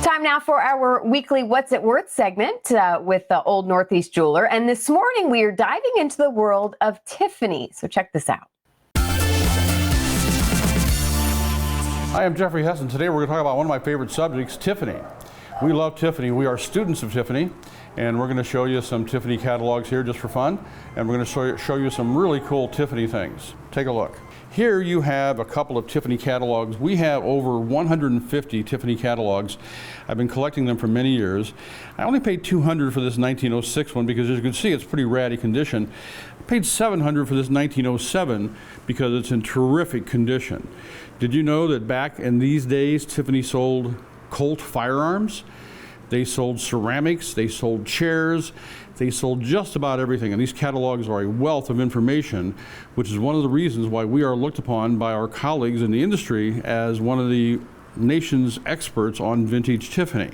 Time now for our weekly What's It Worth segment with the Old Northeast Jeweler. And this morning we are diving into the world of Tiffany. So check this out. Hi, I'm Jeffrey Hess, and today we're going to talk about one of my favorite subjects, Tiffany. We love Tiffany. We are students of Tiffany, and we're going to show you some Tiffany catalogs here just for fun, and we're going to show you some really cool Tiffany things. Take a look. Here you have a couple of Tiffany catalogs. We have over 150 Tiffany catalogs. I've been collecting them for many years. I only paid $200 for this 1906 one because, as you can see, it's pretty ratty condition. I paid $700 for this 1907 because it's in terrific condition. Did you know that back in these days, Tiffany sold Colt firearms? They sold ceramics, they sold chairs, they sold just about everything. And these catalogs are a wealth of information, which is one of the reasons why we are looked upon by our colleagues in the industry as one of the nation's experts on vintage Tiffany.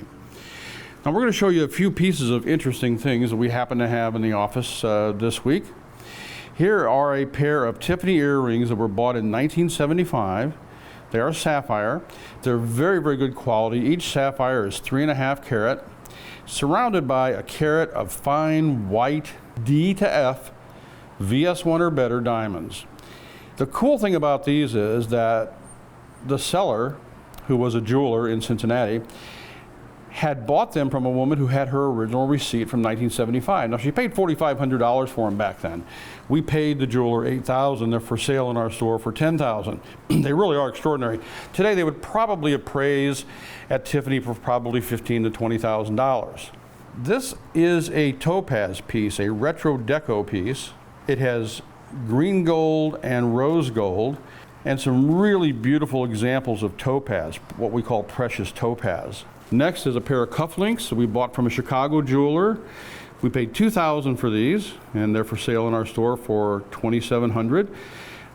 Now we're going to show you a few pieces of interesting things that we happen to have in the office this week. Here are a pair of Tiffany earrings that were bought in 1975. They are sapphire. They're very, very good quality. Each sapphire is 3.5 carat, surrounded by a carat of fine white D to F VS1 or better diamonds. The cool thing about these is that the seller, who was a jeweler in Cincinnati, had bought them from a woman who had her original receipt from 1975. Now she paid $4,500 for them back then. We paid the jeweler $8,000. They're for sale in our store for $10,000. They really are extraordinary. Today they would probably appraise at Tiffany for probably $15,000 to $20,000. This is a topaz piece, a retro deco piece. It has green gold and rose gold and some really beautiful examples of topaz, what we call precious topaz. Next is a pair of cufflinks that we bought from a Chicago jeweler. We paid $2,000 for these, and they're for sale in our store for $2,700.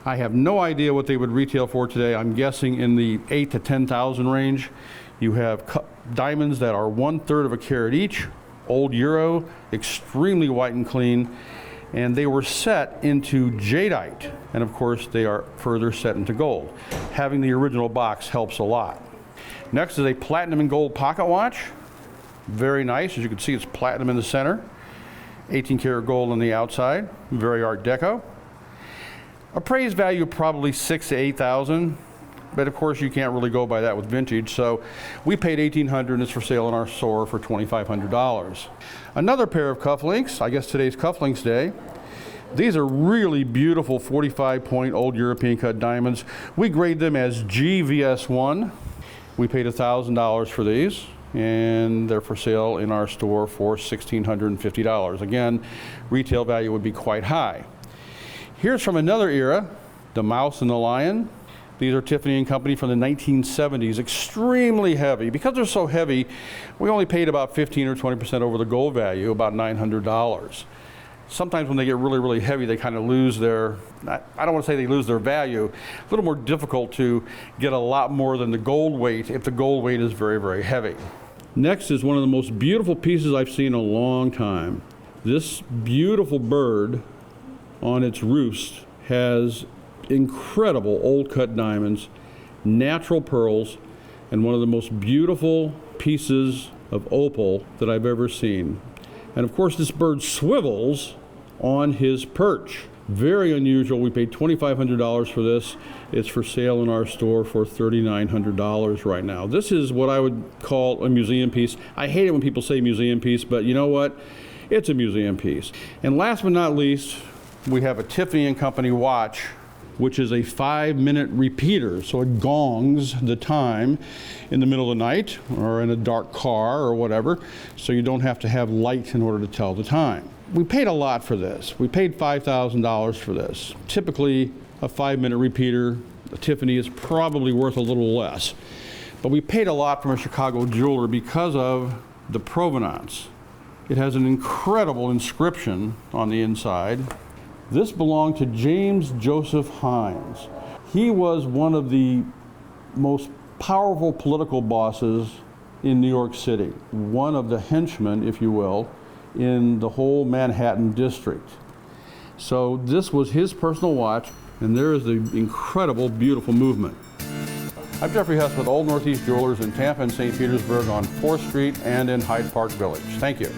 I have no idea what they would retail for today. I'm guessing in the $8,000 to $10,000 range. You have diamonds that are 1/3 of a carat each, old Euro, extremely white and clean, and they were set into jadeite, and of course they are further set into gold. Having the original box helps a lot. Next is a platinum and gold pocket watch. Very nice. As you can see, it's platinum in the center, 18 karat gold on the outside, very art deco. Appraised value probably $6,000 to $8,000, but of course you can't really go by that with vintage, so we paid $1,800 and it's for sale in our store for $2,500. Another pair of cufflinks, I guess today's cufflinks day. These are really beautiful 45-point old European cut diamonds. We grade them as GVS1. We paid $1,000 for these, and they're for sale in our store for $1,650. Again, retail value would be quite high. Here's from another era, the Mouse and the Lion. These are Tiffany & Company from the 1970s, extremely heavy. Because they're so heavy, we only paid about 15 or 20% over the gold value, about $900. Sometimes when they get really, really heavy, they kind of lose their, I don't want to say they lose their value, a little more difficult to get a lot more than the gold weight if the gold weight is very, very heavy. Next is one of the most beautiful pieces I've seen in a long time. This beautiful bird on its roost has incredible old cut diamonds, natural pearls, and one of the most beautiful pieces of opal that I've ever seen. And of course this bird swivels on his perch. Very unusual. We paid $2,500 for this. It's for sale in our store for $3,900 right now. This is what I would call a museum piece. I hate it when people say museum piece, but you know what? It's a museum piece. And last but not least, we have a Tiffany & Company watch, which is a 5-minute repeater. So it gongs the time in the middle of the night or in a dark car or whatever, so you don't have to have light in order to tell the time. We paid a lot for this. We paid $5,000 for this. Typically, a 5-minute repeater, a Tiffany, is probably worth a little less. But we paid a lot from a Chicago jeweler because of the provenance. It has an incredible inscription on the inside. This belonged to James Joseph Hines. He was one of the most powerful political bosses in New York City, one of the henchmen, if you will, in the whole Manhattan district. So this was his personal watch, and there is the incredible, beautiful movement. I'm Jeffrey Hess with Old Northeast Jewelers in Tampa and St. Petersburg on 4th Street and in Hyde Park Village. Thank you.